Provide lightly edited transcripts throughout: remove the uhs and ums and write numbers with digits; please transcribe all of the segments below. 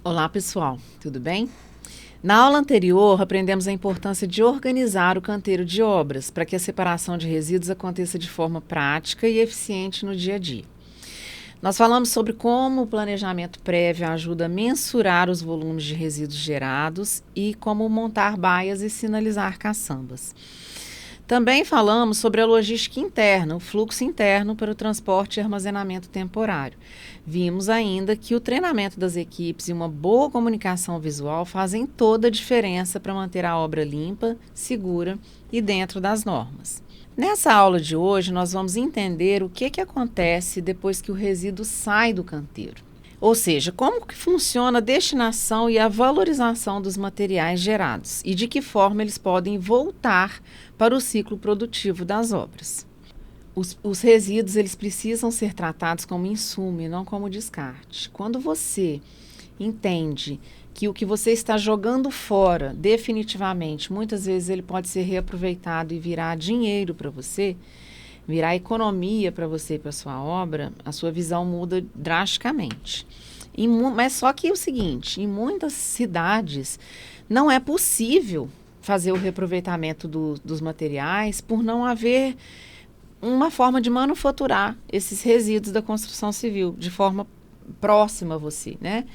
Olá, pessoal, tudo bem? Na aula anterior, aprendemos a importância de organizar o canteiro de obras para que a separação de resíduos aconteça de forma prática e eficiente no dia a dia. Nós falamos sobre como o planejamento prévio ajuda a mensurar os volumes de resíduos gerados e como montar baias e sinalizar caçambas. Também falamos sobre a logística interna, o fluxo interno para o transporte e armazenamento temporário. Vimos ainda que o treinamento das equipes e uma boa comunicação visual fazem toda a diferença para manter a obra limpa, segura e dentro das normas. Nessa aula de hoje, nós vamos entender o que acontece depois que o resíduo sai do canteiro. Ou seja, como que funciona a destinação e a valorização dos materiais gerados e de que forma eles podem voltar para o ciclo produtivo das obras. Os resíduos eles precisam ser tratados como insumo e não como descarte. Quando você entende que o que você está jogando fora definitivamente, muitas vezes ele pode ser reaproveitado e virar dinheiro para você, virar economia para você e para a sua obra, a sua visão muda drasticamente. Mas só que é o seguinte, em muitas cidades não é possível fazer o reaproveitamento dos materiais por não haver uma forma de manufaturar esses resíduos da construção civil de forma próxima a você, né?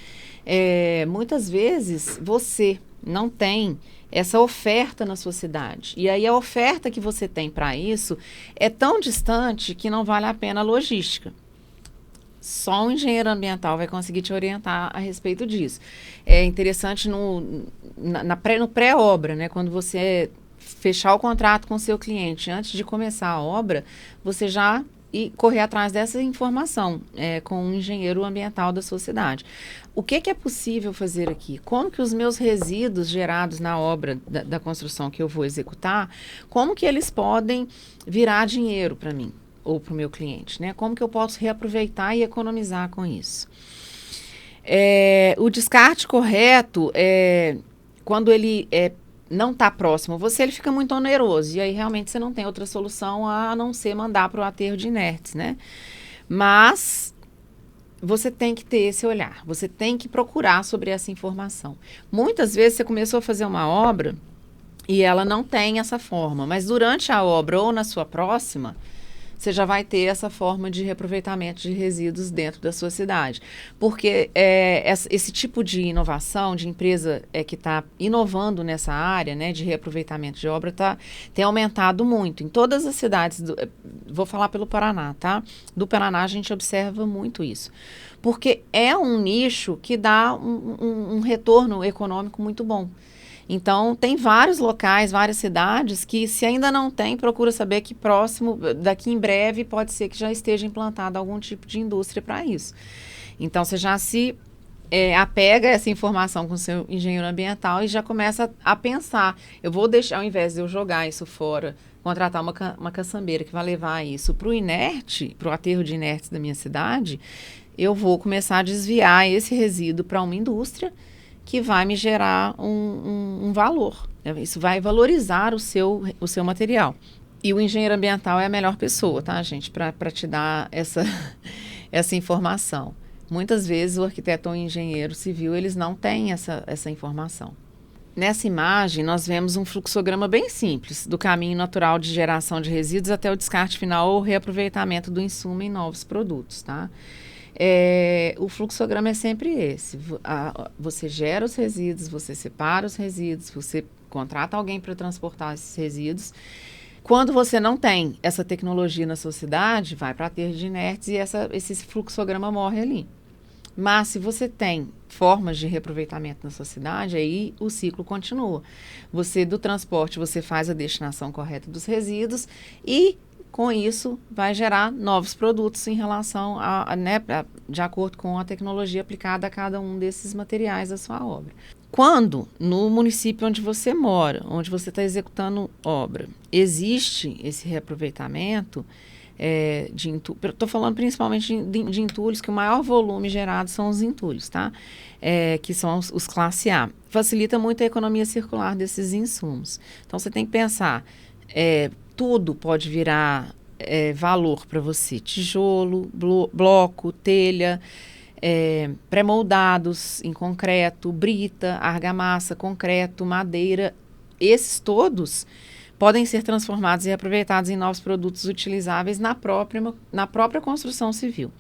Muitas vezes você não tem essa oferta na sua cidade. E aí a oferta que você tem para isso é tão distante que não vale a pena a logística. Só um engenheiro ambiental vai conseguir te orientar a respeito disso. É interessante no pré-obra, né? Quando você fechar o contrato com o seu cliente, antes de começar a obra, você já correr atrás dessa informação com um engenheiro ambiental da sua cidade. O que é possível fazer aqui? Como que os meus resíduos gerados na obra da construção que eu vou executar, como que eles podem virar dinheiro para mim ou para o meu cliente, né? Como que eu posso reaproveitar e economizar com isso? O descarte correto, quando ele não está próximo a você, ele fica muito oneroso. E aí, realmente, você não tem outra solução a não ser mandar para o aterro de inertes, né? Mas você tem que ter esse olhar. Você tem que procurar sobre essa informação. Muitas vezes, você começou a fazer uma obra e ela não tem essa forma. Mas durante a obra ou na sua próxima, você já vai ter essa forma de reaproveitamento de resíduos dentro da sua cidade. Porque esse tipo de inovação, de empresa que está inovando nessa área, né, de reaproveitamento de obra, tem aumentado muito. Em todas as cidades, vou falar pelo Paraná, tá? Do Paraná a gente observa muito isso. Porque é um nicho que dá um retorno econômico muito bom. Então, tem vários locais, várias cidades que, se ainda não tem, procura saber que próximo, daqui em breve, pode ser que já esteja implantado algum tipo de indústria para isso. Então, você já se apega a essa informação com o seu engenheiro ambiental e já começa a pensar. Eu vou deixar, ao invés de eu jogar isso fora, contratar uma caçambeira que vai levar isso para o inerte, para o aterro de inertes da minha cidade, eu vou começar a desviar esse resíduo para uma indústria que vai me gerar um valor. Isso vai valorizar o seu material. E o engenheiro ambiental é a melhor pessoa, tá, gente, para te dar essa informação. Muitas vezes o arquiteto ou o engenheiro civil, eles não têm essa informação. Nessa imagem, nós vemos um fluxograma bem simples do caminho natural de geração de resíduos até o descarte final ou reaproveitamento do insumo em novos produtos, tá? O fluxograma é sempre esse. Você gera os resíduos, você separa os resíduos, você contrata alguém para transportar esses resíduos. Quando você não tem essa tecnologia na sua cidade, vai para aterro de inertes e esse fluxograma morre ali. Mas se você tem formas de reaproveitamento na sua cidade, aí o ciclo continua. Do transporte, você faz a destinação correta dos resíduos e com isso, vai gerar novos produtos em relação de acordo com a tecnologia aplicada a cada um desses materiais da sua obra. Quando, no município onde você mora, onde você está executando obra, existe esse reaproveitamento de entulhos, estou falando principalmente de entulhos, que o maior volume gerado são os entulhos, tá? Que são os classe A. Facilita muito a economia circular desses insumos. Então, você tem que pensar... tudo pode virar valor para você. Tijolo, bloco, telha, pré-moldados em concreto, brita, argamassa, concreto, madeira. Esses todos podem ser transformados e aproveitados em novos produtos utilizáveis na própria construção civil.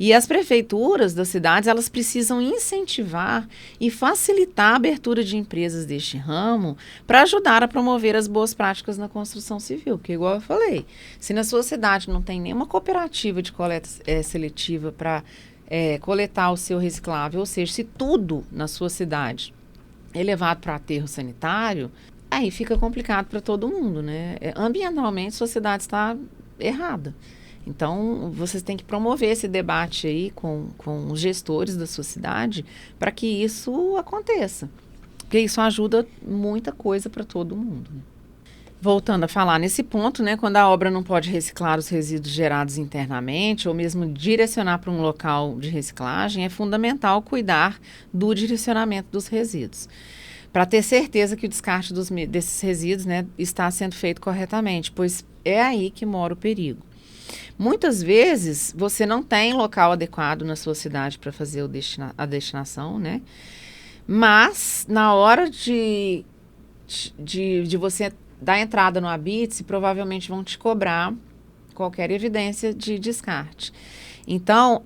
E as prefeituras das cidades, elas precisam incentivar e facilitar a abertura de empresas deste ramo para ajudar a promover as boas práticas na construção civil. Porque, igual eu falei, se na sua cidade não tem nenhuma cooperativa de coleta seletiva para coletar o seu reciclável, ou seja, se tudo na sua cidade é levado para aterro sanitário, aí fica complicado para todo mundo, né? Ambientalmente, sua cidade está errada. Então, vocês têm que promover esse debate aí com os gestores da sua cidade para que isso aconteça. Porque isso ajuda muita coisa para todo mundo. Né? Voltando a falar nesse ponto, né, quando a obra não pode reciclar os resíduos gerados internamente ou mesmo direcionar para um local de reciclagem, é fundamental cuidar do direcionamento dos resíduos, para ter certeza que o descarte desses resíduos, né, está sendo feito corretamente, pois é aí que mora o perigo. Muitas vezes você não tem local adequado na sua cidade para fazer a destinação, né? Mas na hora de você dar entrada no Habite-se, provavelmente vão te cobrar qualquer evidência de descarte. Então,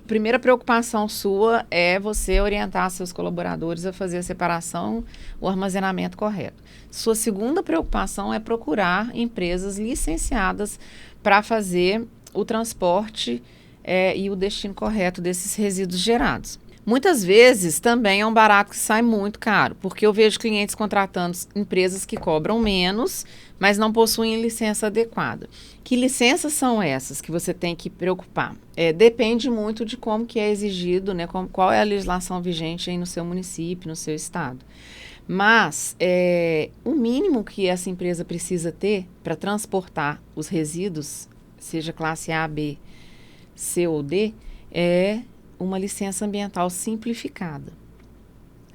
primeira preocupação sua é você orientar seus colaboradores a fazer a separação, o armazenamento correto. Sua segunda preocupação é procurar empresas licenciadas para fazer o transporte e o destino correto desses resíduos gerados. Muitas vezes também é um barato que sai muito caro, porque eu vejo clientes contratando empresas que cobram menos, mas não possuem licença adequada. Que licenças são essas que você tem que preocupar? Depende muito de como que é exigido, né, qual é a legislação vigente aí no seu município, no seu estado. Mas o mínimo que essa empresa precisa ter para transportar os resíduos, seja classe A, B, C ou D, é uma licença ambiental simplificada.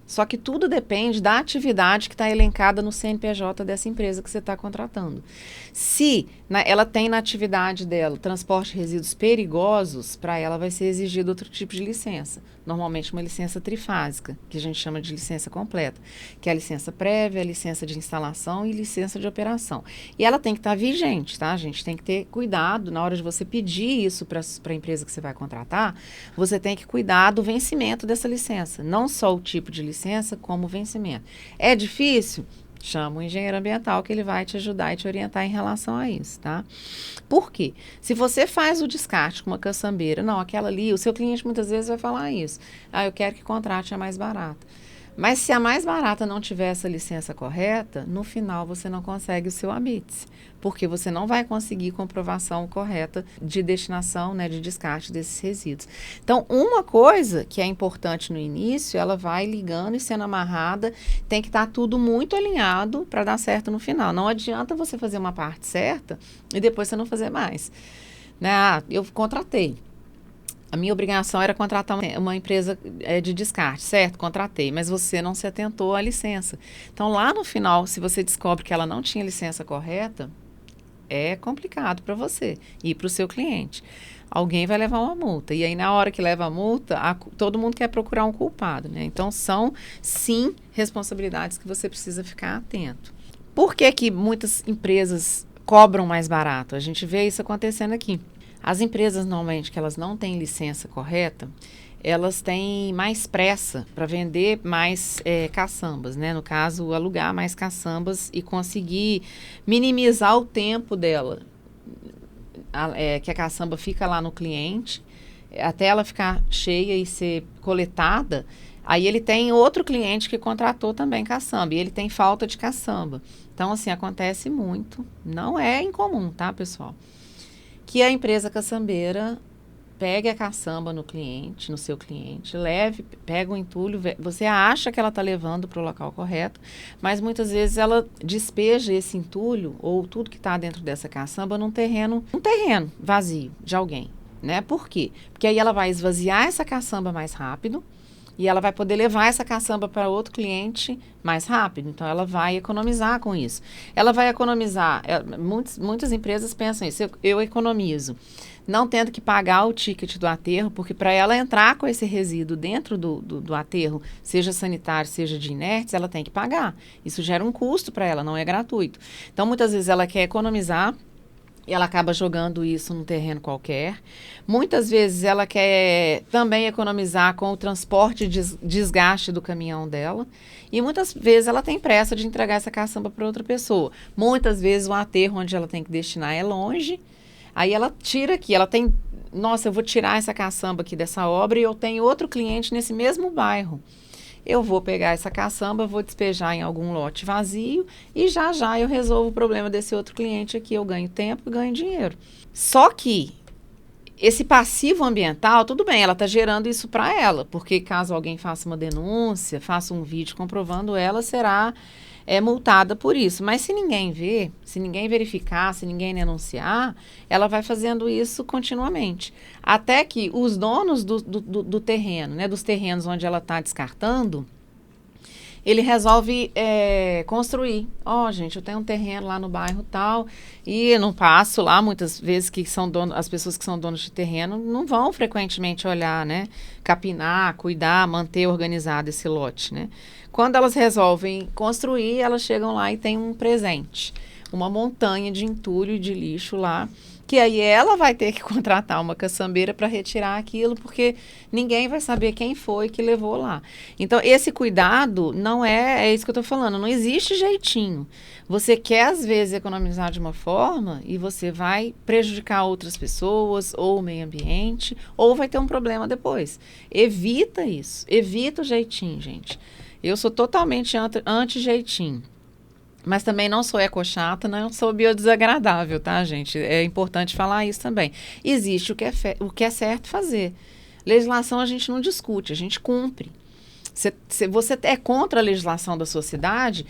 Só que tudo depende da atividade que está elencada no CNPJ dessa empresa que você está contratando. Se ela tem na atividade dela transporte de resíduos perigosos, para ela vai ser exigido outro tipo de licença. Normalmente uma licença trifásica, que a gente chama de licença completa, que é a licença prévia, a licença de instalação e licença de operação. E ela tem que estar vigente, tá? A gente tem que ter cuidado na hora de você pedir isso para a empresa que você vai contratar, você tem que cuidar do vencimento dessa licença, não só o tipo de licença, como o vencimento. É difícil? Chama o engenheiro ambiental que ele vai te ajudar e te orientar em relação a isso, tá? Por quê? Se você faz o descarte com uma caçambeira, não, aquela ali, o seu cliente muitas vezes vai falar isso. Eu quero que contrate a mais barata. Mas se a mais barata não tiver essa licença correta, no final você não consegue o seu Habite-se, porque você não vai conseguir comprovação correta de destinação, né, de descarte desses resíduos. Então, uma coisa que é importante no início, ela vai ligando e sendo amarrada, tem que estar tudo muito alinhado para dar certo no final. Não adianta você fazer uma parte certa e depois você não fazer mais. Né? Eu contratei. A minha obrigação era contratar uma empresa de descarte, certo? Contratei, mas você não se atentou à licença. Então, lá no final, se você descobre que ela não tinha licença correta, é complicado para você e para o seu cliente. Alguém vai levar uma multa. E aí, na hora que leva a multa, todo mundo quer procurar um culpado, né? Então, são, sim, responsabilidades que você precisa ficar atento. Por que que muitas empresas cobram mais barato? A gente vê isso acontecendo aqui. As empresas, normalmente, que elas não têm licença correta, elas têm mais pressa para vender mais caçambas, né? No caso, alugar mais caçambas e conseguir minimizar o tempo dela, que a caçamba fica lá no cliente, até ela ficar cheia e ser coletada. Aí ele tem outro cliente que contratou também caçamba e ele tem falta de caçamba. Então, assim, acontece muito. Não é incomum, tá, pessoal? Que a empresa caçambeira pegue a caçamba no seu cliente, pega o entulho, você acha que ela está levando para o local correto, mas muitas vezes ela despeja esse entulho ou tudo que está dentro dessa caçamba num terreno vazio de alguém, né? Por quê? Porque aí ela vai esvaziar essa caçamba mais rápido, e ela vai poder levar essa caçamba para outro cliente mais rápido. Então, ela vai economizar com isso. Ela vai economizar, muitas empresas pensam isso, eu economizo, não tendo que pagar o ticket do aterro, porque para ela entrar com esse resíduo dentro do aterro, seja sanitário, seja de inertes, ela tem que pagar. Isso gera um custo para ela, não é gratuito. Então, muitas vezes ela quer economizar, e ela acaba jogando isso num terreno qualquer. Muitas vezes ela quer também economizar com o transporte e desgaste do caminhão dela. E muitas vezes ela tem pressa de entregar essa caçamba para outra pessoa. Muitas vezes o aterro onde ela tem que destinar é longe. Aí ela tira aqui, ela tem, nossa, eu vou tirar essa caçamba aqui dessa obra e eu tenho outro cliente nesse mesmo bairro. Eu vou pegar essa caçamba, vou despejar em algum lote vazio e já já eu resolvo o problema desse outro cliente aqui. Eu ganho tempo e ganho dinheiro. Só que esse passivo ambiental, tudo bem, ela está gerando isso para ela, porque caso alguém faça uma denúncia, faça um vídeo comprovando, ela será multada por isso. Mas se ninguém ver, se ninguém verificar, se ninguém denunciar, ela vai fazendo isso continuamente. Até que os donos do terreno, né, dos terrenos onde ela está descartando, ele resolve construir. Gente, eu tenho um terreno lá no bairro tal, e eu não passo lá, muitas vezes que são as pessoas que são donos de terreno não vão frequentemente olhar, né? Capinar, cuidar, manter organizado esse lote, né? Quando elas resolvem construir, elas chegam lá e tem um presente. Uma montanha de entulho e de lixo lá, que aí ela vai ter que contratar uma caçambeira para retirar aquilo, porque ninguém vai saber quem foi que levou lá. Então, esse cuidado não é isso que eu estou falando, não existe jeitinho. Você quer, às vezes, economizar de uma forma e você vai prejudicar outras pessoas ou o meio ambiente, ou vai ter um problema depois. Evita isso, evita o jeitinho, gente. Eu sou totalmente anti-jeitinho. Mas também não sou ecochata, não sou biodesagradável, tá, gente? É importante falar isso também. Existe o que é certo fazer. Legislação a gente não discute, a gente cumpre. Se você é contra a legislação da sua cidade,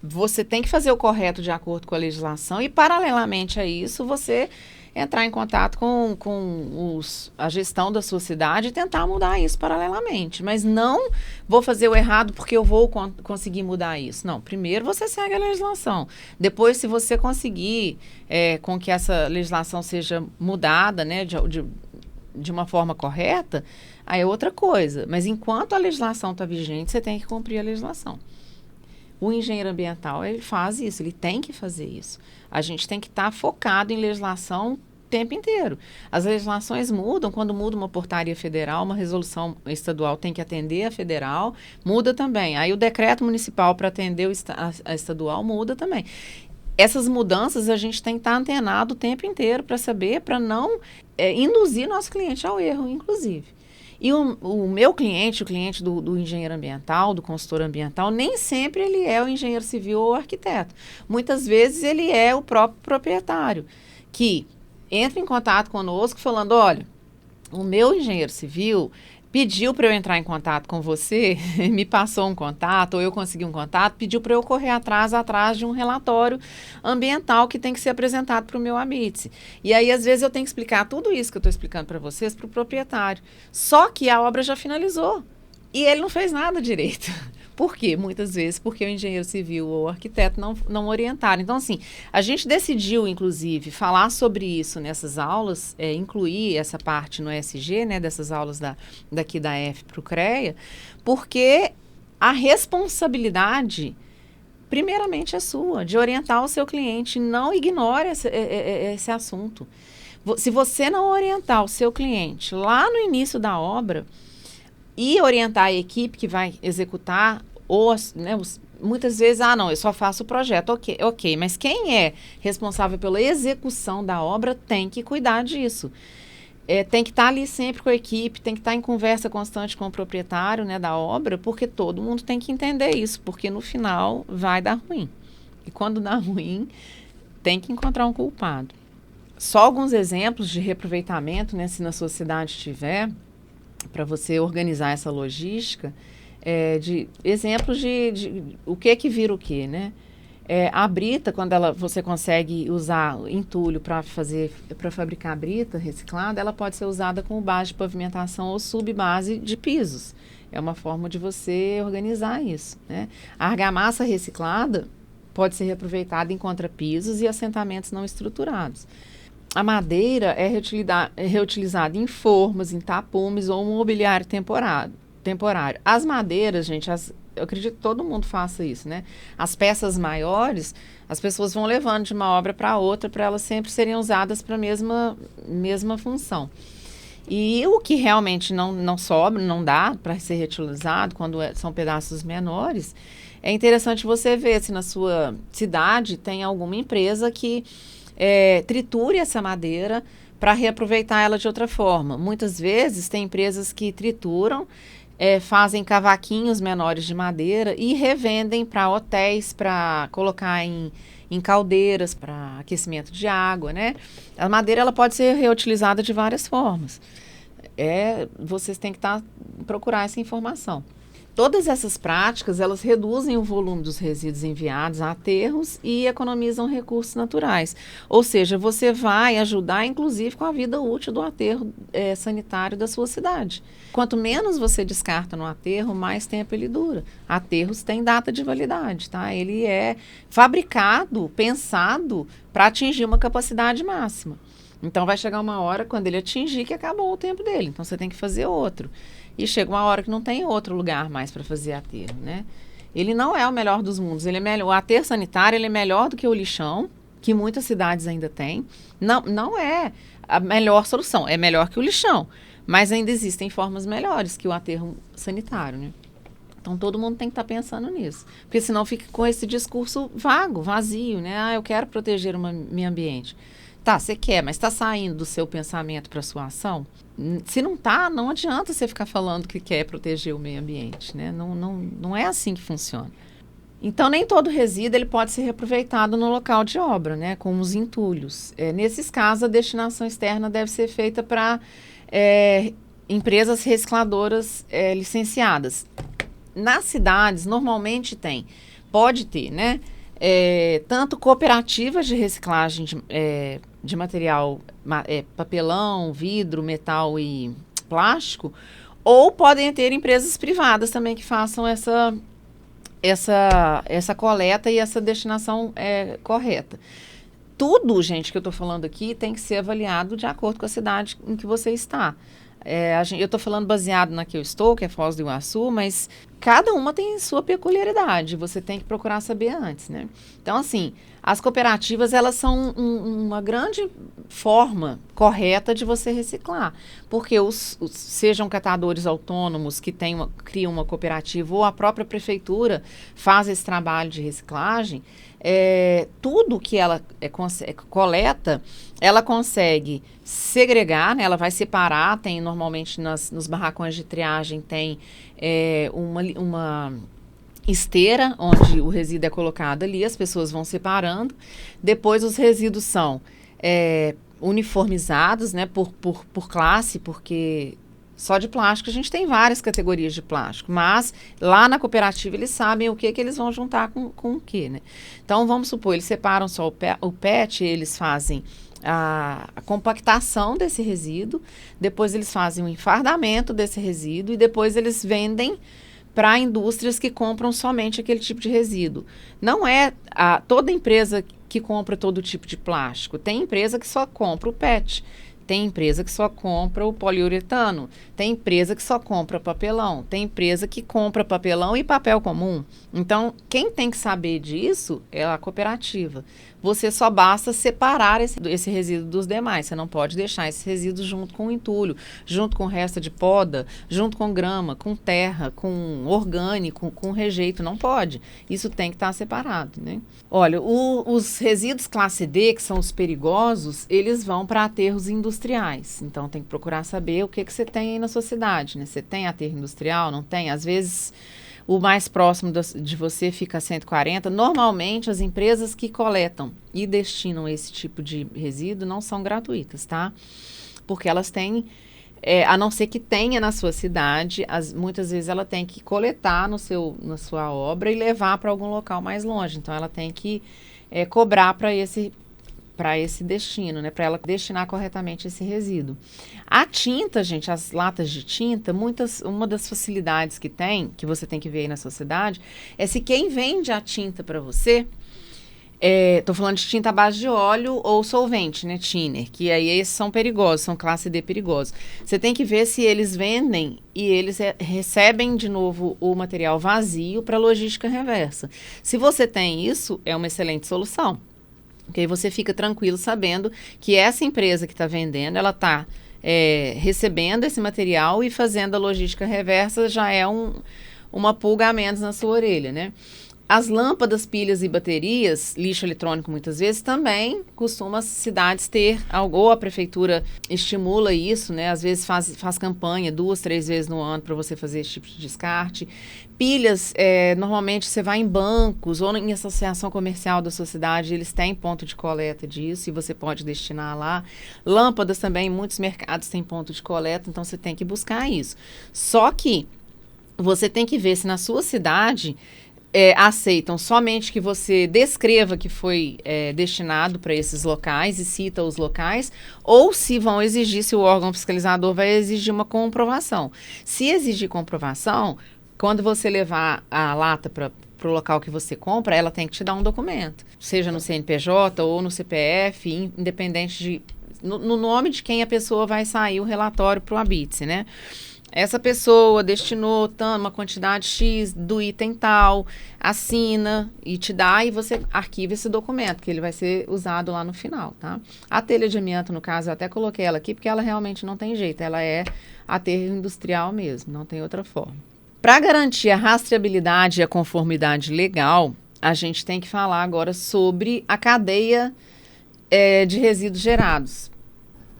você tem que fazer o correto de acordo com a legislação e, paralelamente a isso, você entrar em contato com a gestão da sua cidade e tentar mudar isso paralelamente. Mas não vou fazer o errado porque eu vou conseguir mudar isso. Não, primeiro você segue a legislação. Depois, se você conseguir com que essa legislação seja mudada, né, de uma forma correta, aí é outra coisa. Mas enquanto a legislação está vigente, você tem que cumprir a legislação. O engenheiro ambiental, ele faz isso, ele tem que fazer isso. A gente tem que estar focado em legislação o tempo inteiro. As legislações mudam, quando muda uma portaria federal, uma resolução estadual tem que atender a federal, muda também. Aí o decreto municipal para atender a estadual muda também. Essas mudanças a gente tem que estar antenado o tempo inteiro para saber, para não induzir nosso cliente ao erro, inclusive. E o meu cliente, o cliente do engenheiro ambiental, do consultor ambiental, nem sempre ele é o engenheiro civil ou o arquiteto. Muitas vezes ele é o próprio proprietário, que entra em contato conosco falando, olha, o meu engenheiro civil pediu para eu entrar em contato com você, me passou um contato, ou eu consegui um contato, pediu para eu correr atrás de um relatório ambiental que tem que ser apresentado para o meu ABITSE. E aí, às vezes, eu tenho que explicar tudo isso que eu estou explicando para vocês para o proprietário. Só que a obra já finalizou e ele não fez nada direito. Por quê? Muitas vezes porque o engenheiro civil ou o arquiteto não orientaram. Então, assim, a gente decidiu, inclusive, falar sobre isso nessas aulas, incluir essa parte no ESG, né, dessas aulas daqui da F para o CREA, porque a responsabilidade, primeiramente, é sua, de orientar o seu cliente. Não ignore esse assunto. Se você não orientar o seu cliente lá no início da obra e orientar a equipe que vai executar, ou muitas vezes, não, eu só faço o projeto, ok, mas quem é responsável pela execução da obra tem que cuidar disso. Tem que estar ali sempre com a equipe, tem que estar em conversa constante com o proprietário, né, da obra, porque todo mundo tem que entender isso, porque no final vai dar ruim. E quando dá ruim, tem que encontrar um culpado. Só alguns exemplos de reaproveitamento, né, se na sua cidade tiver, para você organizar essa logística, de exemplos de o que vira o que, né? A brita, quando você consegue usar entulho para fabricar brita reciclada, ela pode ser usada como base de pavimentação ou subbase de pisos. É uma forma de você organizar isso, né? A argamassa reciclada pode ser reaproveitada em contrapisos e assentamentos não estruturados. A madeira é reutilizada em formas, em tapumes ou mobiliário temporário. As madeiras, gente, eu acredito que todo mundo faça isso, né? As peças maiores, as pessoas vão levando de uma obra para outra para elas sempre serem usadas para a mesma função. E o que realmente não sobra, não dá para ser reutilizado, quando são pedaços menores, é interessante você ver se na sua cidade tem alguma empresa que triture essa madeira para reaproveitar ela de outra forma. Muitas vezes tem empresas que trituram, fazem cavaquinhos menores de madeira e revendem para hotéis, para colocar em caldeiras, para aquecimento de água, né? A madeira ela pode ser reutilizada de várias formas. Vocês têm que procurar essa informação. Todas essas práticas, elas reduzem o volume dos resíduos enviados a aterros e economizam recursos naturais. Ou seja, você vai ajudar, inclusive, com a vida útil do aterro sanitário da sua cidade. Quanto menos você descarta no aterro, mais tempo ele dura. Aterros têm data de validade, tá? Ele é fabricado, pensado para atingir uma capacidade máxima. Então, vai chegar uma hora, quando ele atingir, que acabou o tempo dele. Então, você tem que fazer outro. E chega uma hora que não tem outro lugar mais para fazer aterro, né? Ele não é o melhor dos mundos. Ele é melhor. O aterro sanitário ele é melhor do que o lixão, que muitas cidades ainda têm. Não é a melhor solução. É melhor que o lixão. Mas ainda existem formas melhores que o aterro sanitário, né? Então, todo mundo tem que estar pensando nisso. Porque senão fica com esse discurso vago, vazio, né? Eu quero proteger o meio ambiente. Tá, você quer, mas está saindo do seu pensamento para a sua ação? Se não está, não adianta você ficar falando que quer proteger o meio ambiente, né? Não é assim que funciona. Então, nem todo resíduo ele pode ser reaproveitado no local de obra, né? Como os entulhos. Nesses casos, a destinação externa deve ser feita para empresas recicladoras licenciadas. Nas cidades, normalmente pode ter, né? Tanto cooperativas de reciclagem de material, papelão, vidro, metal e plástico, ou podem ter empresas privadas também que façam essa coleta e essa destinação correta. Tudo, gente, que eu estou falando aqui tem que ser avaliado de acordo com a cidade em que você está. Eu estou falando baseado na que eu estou, que é Foz do Iguaçu, mas cada uma tem sua peculiaridade, você tem que procurar saber antes, né? Então, assim, as cooperativas, elas são uma grande forma correta de você reciclar, porque sejam catadores autônomos que criam uma cooperativa ou a própria prefeitura faz esse trabalho de reciclagem, tudo que ela coleta, ela consegue segregar, né? Ela vai separar, tem normalmente nos barracões de triagem tem uma esteira onde o resíduo é colocado ali, as pessoas vão separando, depois os resíduos são uniformizados, né, por classe, porque só de plástico a gente tem várias categorias de plástico, mas lá na cooperativa eles sabem o que eles vão juntar com o que, né? Então, vamos supor, eles separam só o PET, eles fazem a compactação desse resíduo, depois eles fazem o enfardamento desse resíduo e depois eles vendem para indústrias que compram somente aquele tipo de resíduo. Não é toda empresa que compra todo tipo de plástico. Tem empresa que só compra o PET. Tem empresa que só compra o poliuretano. Tem empresa que só compra papelão. Tem empresa que compra papelão e papel comum. Então, quem tem que saber disso é a cooperativa. Você só basta separar esse resíduo dos demais. Você não pode deixar esse resíduo junto com o entulho, junto com o resto de poda, junto com grama, com terra, com orgânico, com rejeito. Não pode. Isso tem que estar separado, né? Olha, os resíduos classe D, que são os perigosos, eles vão para aterros industriais. Então, tem que procurar saber o que você tem aí na sua cidade, né? Você tem aterro industrial? Não tem? Às vezes, o mais próximo de você fica a 140. Normalmente, as empresas que coletam e destinam esse tipo de resíduo não são gratuitas, tá? Porque elas têm, a não ser que tenha na sua cidade, muitas vezes ela tem que coletar na sua obra e levar para algum local mais longe. Então, ela tem que cobrar para para esse destino, né? Para ela destinar corretamente esse resíduo. A tinta, gente, as latas de tinta, uma das facilidades que você tem que ver aí na sociedade, é se quem vende a tinta para você, tô falando de tinta à base de óleo ou solvente, né, thinner, que aí esses são perigosos, são classe D perigosos. Você tem que ver se eles vendem e eles recebem de novo o material vazio para logística reversa. Se você tem isso, é uma excelente solução. Porque aí você fica tranquilo sabendo que essa empresa que está vendendo, ela está recebendo esse material e fazendo a logística reversa, já é uma pulga a menos na sua orelha, né? As lâmpadas, pilhas e baterias, lixo eletrônico muitas vezes, também costuma as cidades ter, ou a prefeitura estimula isso, né? Às vezes faz campanha 2, 3 vezes no ano para você fazer esse tipo de descarte. Pilhas, normalmente você vai em bancos ou em associação comercial da sua cidade, eles têm ponto de coleta disso e você pode destinar lá. Lâmpadas também, muitos mercados têm ponto de coleta, então você tem que buscar isso. Só que você tem que ver se na sua cidade aceitam somente que você descreva que foi destinado para esses locais e cita os locais, ou se vão exigir, se o órgão fiscalizador vai exigir uma comprovação. Se exigir comprovação, quando você levar a lata para o local que você compra, ela tem que te dar um documento, seja no CNPJ ou no CPF, independente de... No nome de quem a pessoa vai sair o relatório para o ABITSE, né? Essa pessoa destinou uma quantidade X do item tal, assina e te dá e você arquiva esse documento, que ele vai ser usado lá no final, tá? A telha de amianto, no caso, eu até coloquei ela aqui porque ela realmente não tem jeito, ela é aterro industrial mesmo, não tem outra forma. Para garantir a rastreabilidade e a conformidade legal, a gente tem que falar agora sobre a cadeia de resíduos gerados.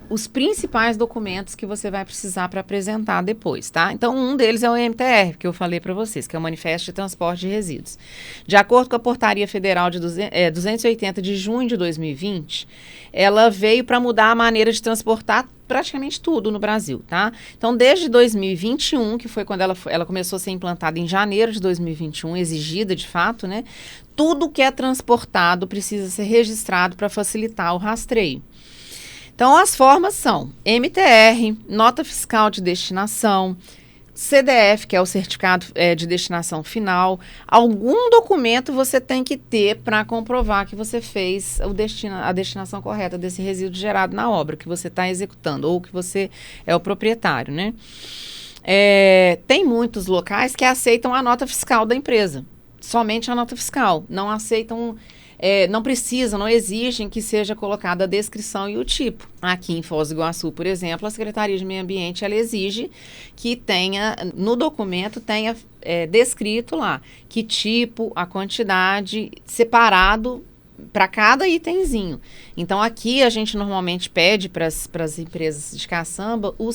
Os principais documentos que você vai precisar para apresentar depois, tá? Então, um deles é o MTR, que eu falei para vocês, que é o Manifesto de Transporte de Resíduos. De acordo com a Portaria Federal de 280 de junho de 2020, ela veio para mudar a maneira de transportar praticamente tudo no Brasil, tá? Então, desde 2021, que foi quando ela começou a ser implantada em janeiro de 2021, exigida de fato, né? Tudo que é transportado precisa ser registrado para facilitar o rastreio. Então, as formas são MTR, nota fiscal de destinação, CDF, que é o certificado de destinação final. Algum documento você tem que ter para comprovar que você fez a destinação correta desse resíduo gerado na obra que você está executando ou que você é o proprietário, né? Tem muitos locais que aceitam a nota fiscal da empresa, somente a nota fiscal, não aceitam... não precisam, não exigem que seja colocada a descrição e o tipo. Aqui em Foz do Iguaçu, por exemplo, a Secretaria de Meio Ambiente, ela exige que tenha, no documento, tenha descrito lá que tipo, a quantidade, separado para cada itemzinho. Então, aqui a gente normalmente pede para as empresas de caçamba o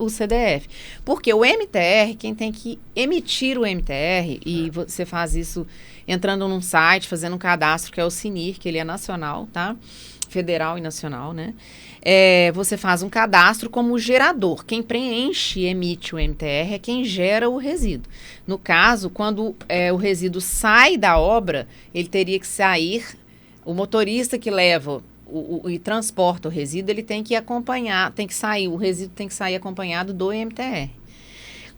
CDF. Porque o MTR, quem tem que emitir o MTR, e você faz isso entrando num site, fazendo um cadastro, que é o CNIR, que ele é nacional, tá? Federal e nacional, né? Você faz um cadastro como gerador. Quem preenche e emite o MTR é quem gera o resíduo. No caso, quando o resíduo sai da obra, ele teria que sair... O motorista que leva e transporta o resíduo, ele tem que acompanhar, o resíduo tem que sair acompanhado do MTR.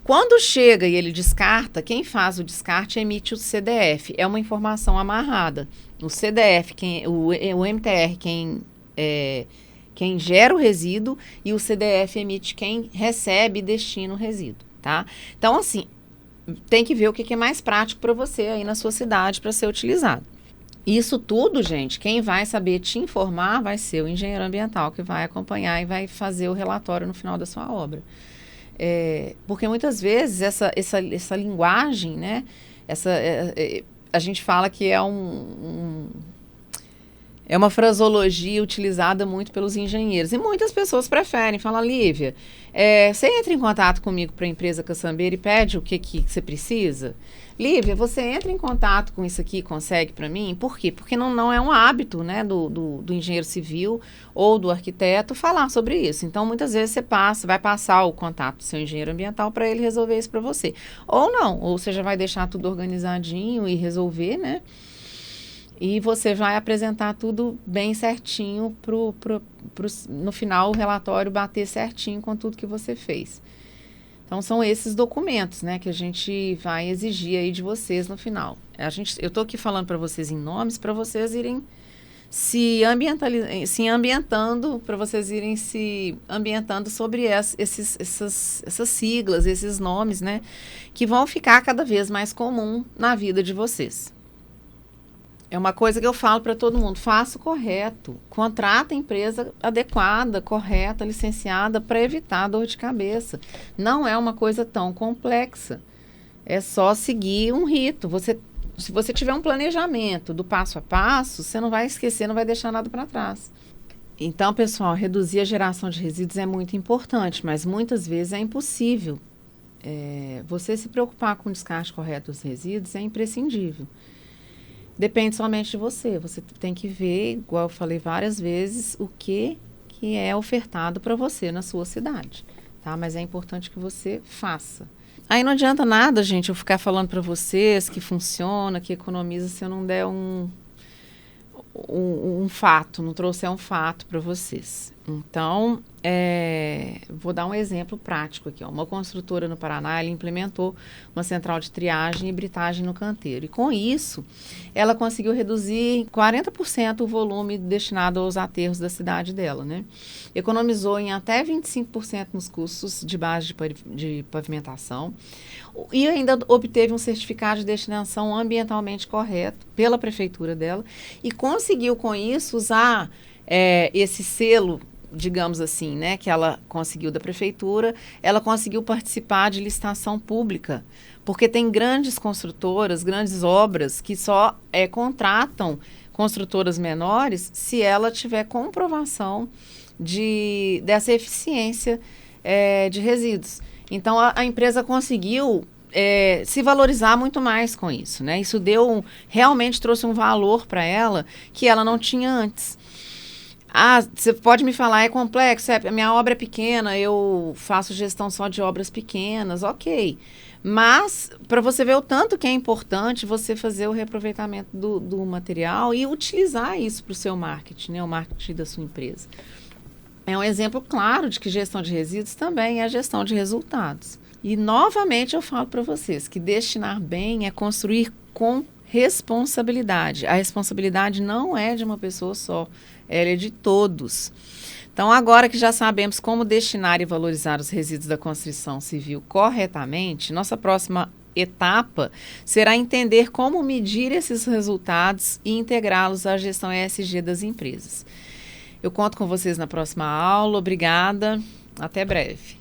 Quando chega e ele descarta, quem faz o descarte emite o CDF. É uma informação amarrada. O CDF, o MTR, quem gera o resíduo, e o CDF emite quem recebe e destina o resíduo, tá? Então, assim, tem que ver o que é mais prático para você aí na sua cidade para ser utilizado. Isso tudo, gente, quem vai saber te informar vai ser o engenheiro ambiental, que vai acompanhar e vai fazer o relatório no final da sua obra. Porque muitas vezes essa linguagem, né, a gente fala que é uma fraseologia utilizada muito pelos engenheiros. E muitas pessoas preferem. Fala, Lívia, você entra em contato comigo para a empresa caçambeira e pede o que você precisa? Lívia, você entra em contato com isso aqui e consegue para mim? Por quê? Porque não é um hábito, né, do engenheiro civil ou do arquiteto falar sobre isso. Então, muitas vezes você vai passar o contato do seu engenheiro ambiental para ele resolver isso para você. Ou não, ou você já vai deixar tudo organizadinho e resolver, né? E você vai apresentar tudo bem certinho no final o relatório bater certinho com tudo que você fez. Então, são esses documentos, né, que a gente vai exigir aí de vocês no final. Eu estou aqui falando para vocês em nomes, para vocês irem se ambientando, para vocês irem se ambientando sobre essas siglas, esses nomes, né, que vão ficar cada vez mais comum na vida de vocês. É uma coisa que eu falo para todo mundo, faça o correto, contrata a empresa adequada, correta, licenciada, para evitar dor de cabeça. Não é uma coisa tão complexa, é só seguir um rito. Se você tiver um planejamento do passo a passo, você não vai esquecer, não vai deixar nada para trás. Então, pessoal, reduzir a geração de resíduos é muito importante, mas muitas vezes é impossível. Você se preocupar com o descarte correto dos resíduos é imprescindível. Depende somente de você. Você tem que ver, igual eu falei várias vezes, o que é ofertado para você na sua cidade, tá? Mas é importante que você faça. Aí não adianta nada, gente, eu ficar falando para vocês que funciona, que economiza, se eu não der um fato, não trouxer um fato para vocês. Então, vou dar um exemplo prático aqui. Uma construtora no Paraná, ela implementou uma central de triagem e britagem no canteiro. E com isso, ela conseguiu reduzir em 40% o volume destinado aos aterros da cidade dela, né? Economizou em até 25% nos custos de base de pavimentação e ainda obteve um certificado de destinação ambientalmente correto pela prefeitura dela e conseguiu com isso usar esse selo, digamos assim, né, que ela conseguiu da prefeitura. Ela conseguiu participar de licitação pública, porque tem grandes construtoras, grandes obras que só contratam construtoras menores se ela tiver comprovação dessa eficiência de resíduos. Então, a empresa conseguiu se valorizar muito mais com isso, né? Isso realmente trouxe um valor para ela que ela não tinha antes. Você pode me falar, é complexo, a minha obra é pequena, eu faço gestão só de obras pequenas, ok. Mas, para você ver o tanto que é importante você fazer o reaproveitamento do material e utilizar isso para o seu marketing, né? O marketing da sua empresa. É um exemplo claro de que gestão de resíduos também é gestão de resultados. E, novamente, eu falo para vocês que destinar bem é construir com responsabilidade. A responsabilidade não é de uma pessoa só, ela é de todos. Então, agora que já sabemos como destinar e valorizar os resíduos da construção civil corretamente, nossa próxima etapa será entender como medir esses resultados e integrá-los à gestão ESG das empresas. Eu conto com vocês na próxima aula. Obrigada. Até breve.